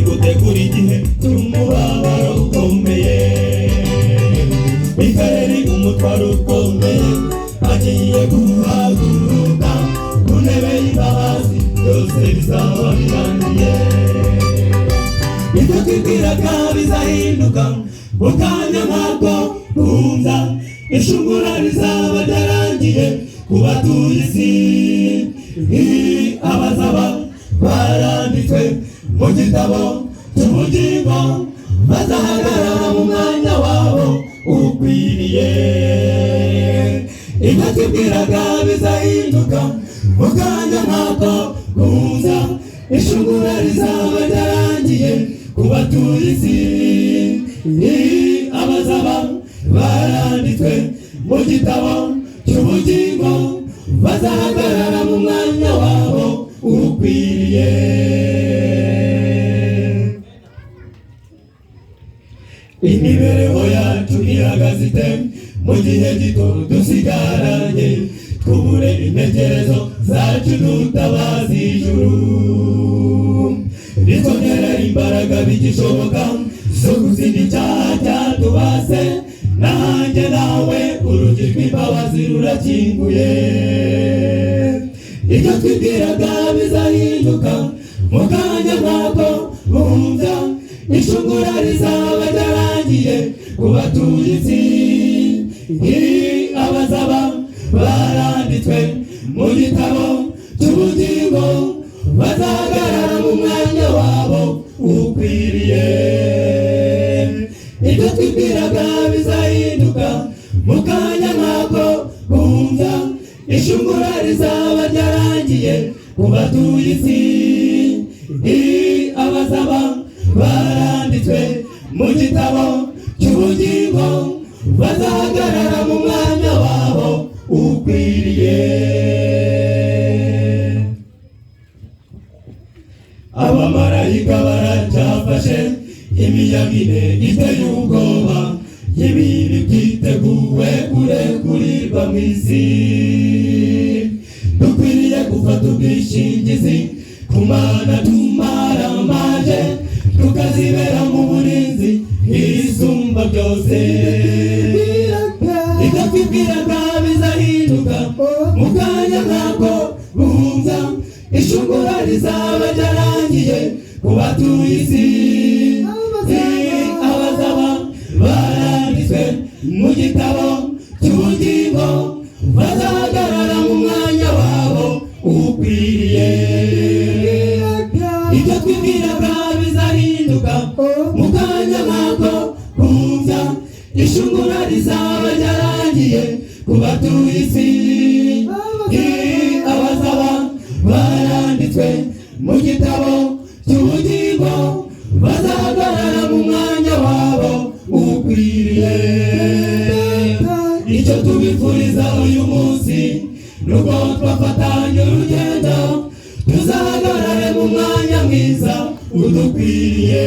gutegura igihe cy'umubabaro ukomeye, Mikayeli umutwaro ukomeye agiye guhaguruka ku ntebe y'imbabazi, byose bizaba birangiye. Ibyo twibwiraga bizahinduka mu kanya nkako kumva, ishungura rizaba ryarangiye ku batuye isi. Abazaba baranditswe mu gitabo cy'ubugingo bazahagarara mu mwanya wabo ukwiriye. Ibyo twibwiraga bizahinduka mu kanya nkako kumva, ishungura rizaba ryarangiye ku batuye isi. Abazaba baranditswe mu gitabo cy'ubugingo bazahagarara mu mwanya wabo ukwiriye. Imibereho yacu ihagaze ite mu gihe gito dusigaranye? Twubure intekerezo zacu dutabaza ijuru, bitwongerera imbaraga bigishoboka zo gutsinda icyaha cyatubase. Nanjye nawe urugi rw'imbabazi rurakinguye. Ibyo twibwiraga bizahinduka mu kanya nkako bumva, ishungura rizaba ryarangiye ku batuye isi. Abazaba baranditswe mu gitabo cy'ubugingo bazahagarara mu mwanya wabo ukwiriye. Ibyo twibwiraga bizahinduka mu kanya nkako kumva, ishungura rizaba ryarangiye ku batuye isi. Abazaba baranditswe mu gitabo cy'ubugingo bazahagarara mu mwanya wabo ukwiriye. Abamarayika baracyafashe imiyaga ine iteye ubwoba, ibibi byiteguwe kurekurirwa mu isi. Dukwiriye gufata ubwishingizi ku Mana tumaramaje, tukazibera mu burinzi isumba byose. Ibyo twibwiraga bizahinduka mu kanya nkako bumva, ishungura rizaba ryarangiye ku batuye isi. Abazaba baranditswe mu gitabo cy'ubugingo bazahagarara mu mwanya wabo ukwiriye. Ibyo twibwiraga bizahinduka mu kanya nkako kumva, ishungura rizaba ryarangiye ku batuye isi. Abazaba baranditswe mu gitabo cy'ubugingo bazahagarara mu mwanya wabo ukwiriye. Icyo tubifuriza uyu munsi nuko twafatanya urugendo, tuzahagarare mu mwanya mwiza udukwiriye.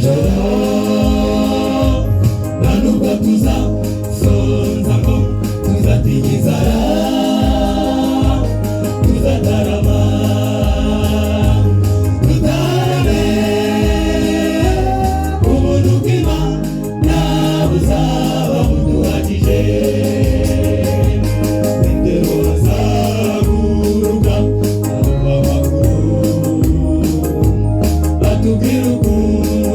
ijoro nta nubwo tuzasonza ngo tuzatinya inzara tuzatarama tutarame ubuntu bw'Imana buzaba buduhagije Petero azaguruka ava amakuru atubwira ukuntu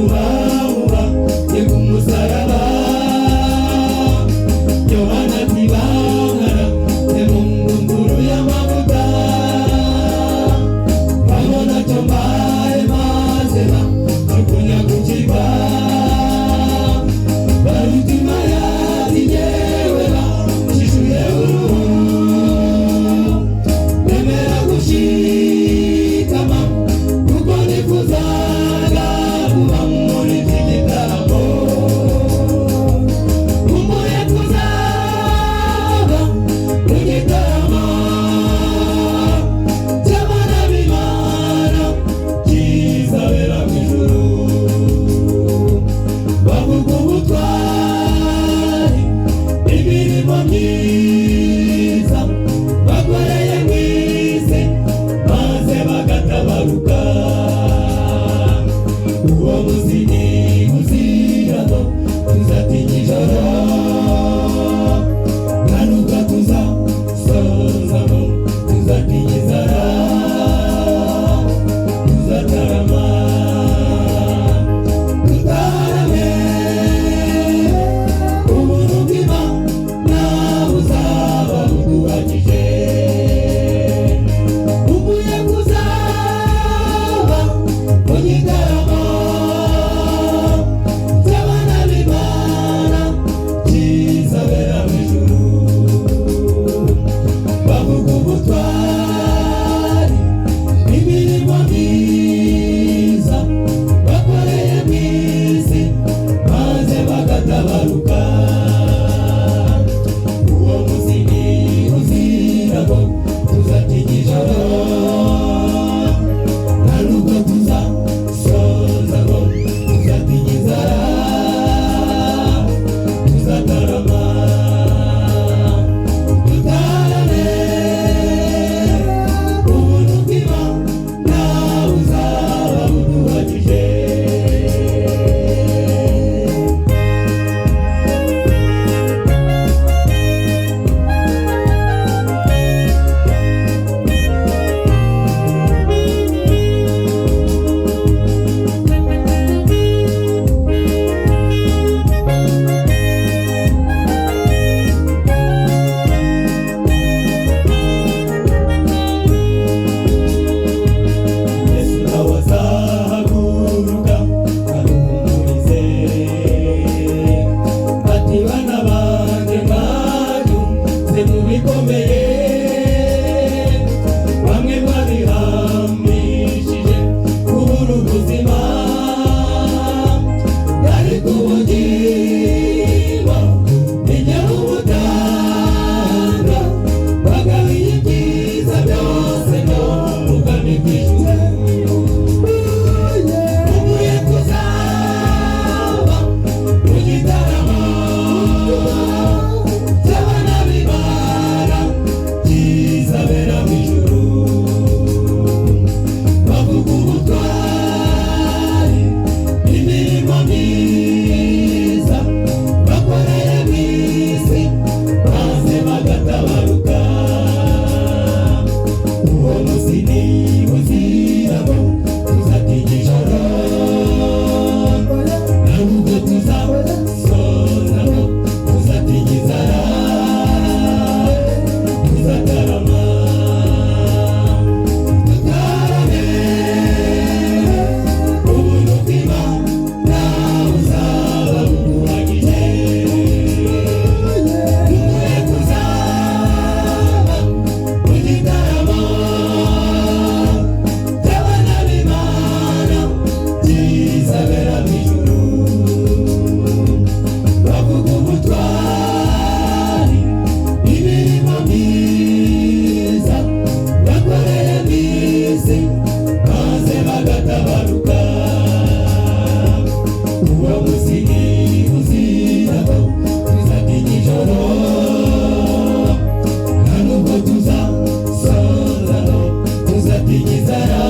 igizara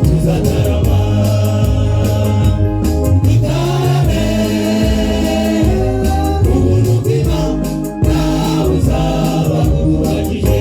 tuzatarama dutarame ubuntu bw'Imana nawe uzaba ubuhagije.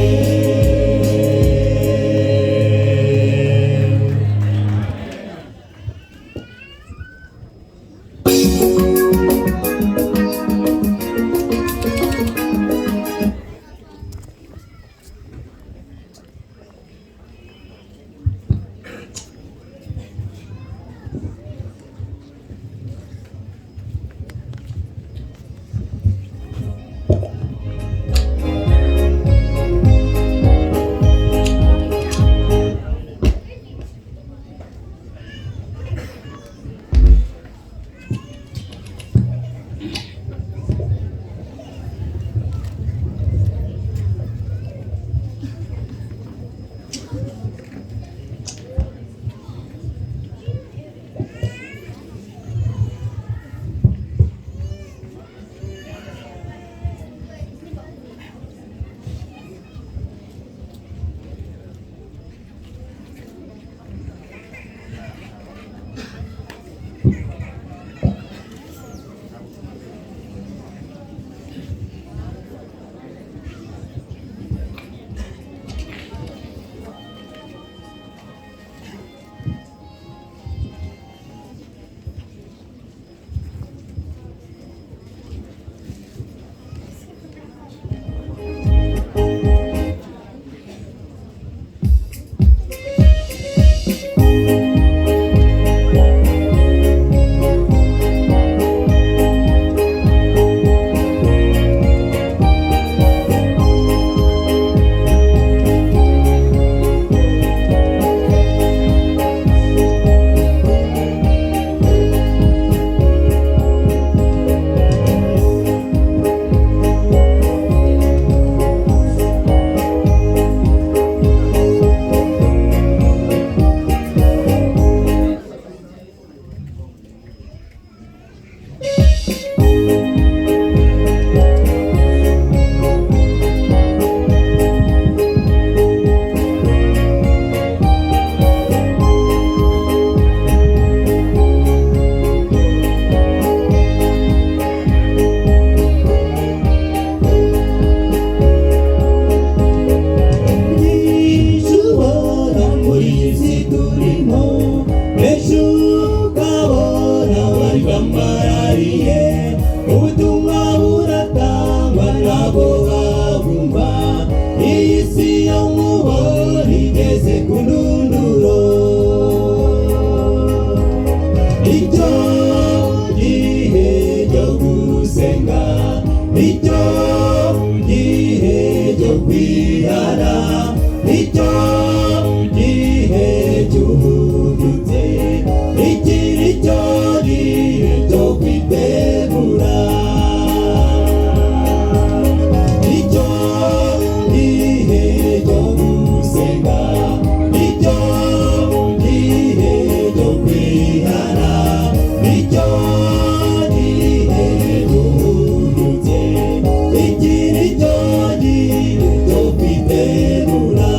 Ikiri cyo gihe cyo kwitegura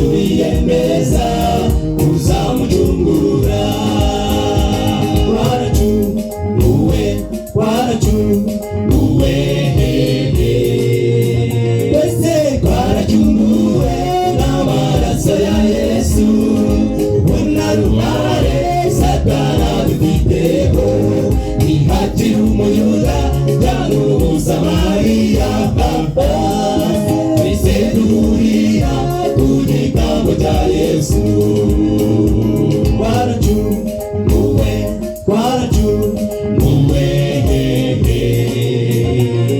Yesu yiyemeza kuzamucungura. Waracunguwe, waracunguwe, twese twaracunguwe n'amaraso ya Yesu. Nta ruhare Satani adufiteho, ntihagire umuyuda cyangwa umusamariya, twese duhurira ku gitambo cya Yesu. Waracunguwe, waracunguwe,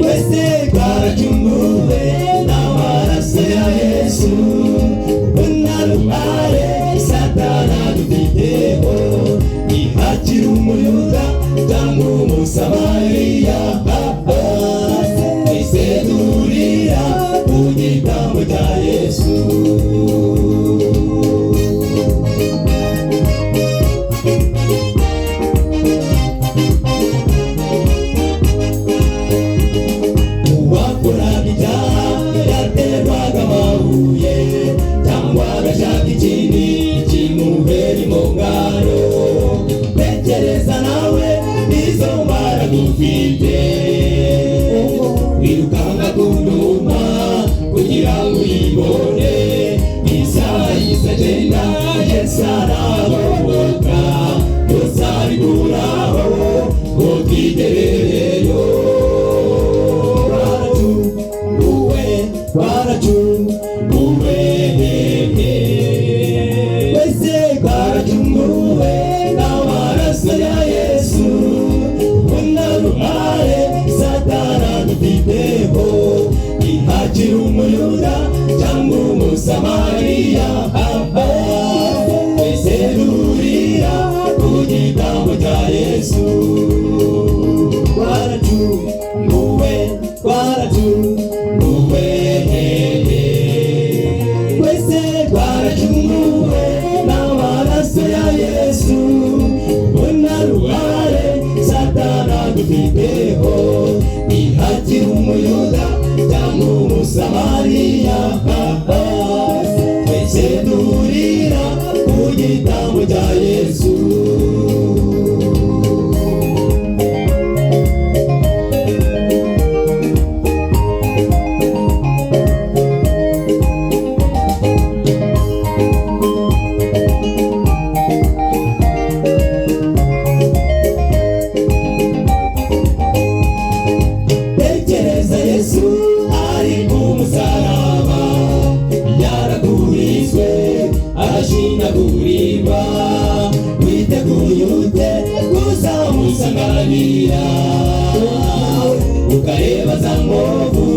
twese twaracunguwe n'amaraso ya Yesu. Nta ruhare Satani adufiteho, ntihagire umuyuda cyangwa umusamariya, twese duhurira ku gitambo cya Yesu. Uwakoraga icyaha yaterwaga amabuye cyangwa agashaka ikindi kimubera impongano. Tekereza nawe izo mbaraga ufite, wirukanga ku nduma kugira ngo uyibone. Isaha y'isagenda Yesu aragoboka, byose abikuraho ngo twigerereyo. Waracunguwe, waracunguwe, twese twaracunguwe n'amaraso ya Yesu. Nta ruhare Satani adufiteho, ntihagire umuyuda cyangwa umusamariya, twese duhurira ku gitambo cya Yesu. Waracunguwe, waracunguwe, twese twaracunguwe n'amaraso ya Yesu. Nta ruhare Satani adufiteho, ntihagire umuyuda cyangwa umusamariya, twese duhurira ku gitambo cya Yesu. Tekereza Yesu ari ku musaraba, yaragurizwe arashinjagurirwa. Witeguye ute kuzamusanganira, ukareba za nkovu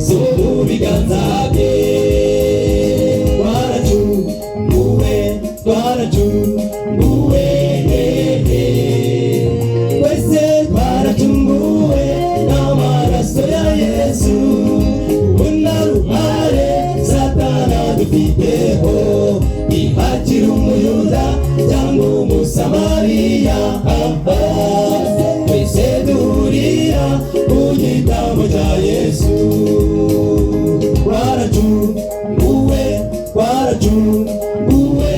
zo mu biganza bye. Waracunguwe, waracunguwe, twese twaracunguwe n'amaraso ya Yesu. Nta ruhare Satani adufiteho, ntihagire umuyuda cyangwa umusamariya, twese duhurira ku gitambo cya Yesu. Waracunguwe, waracunguwe,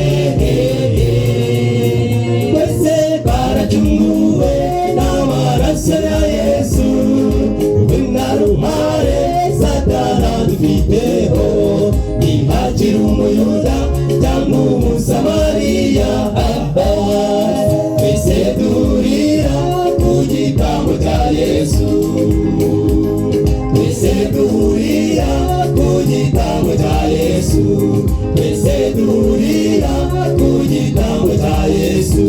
twese twaracunguwe n'amaraso ya Yesu. Nta ruhare Satani adufiteho, ntihagire umuyuda cyangwa umusamariya, twese duhurira ku gitambo cya Yesu. Twese duhurira ku gitambo cya Yesu, twese duhurira ku gitambo cya Yesu.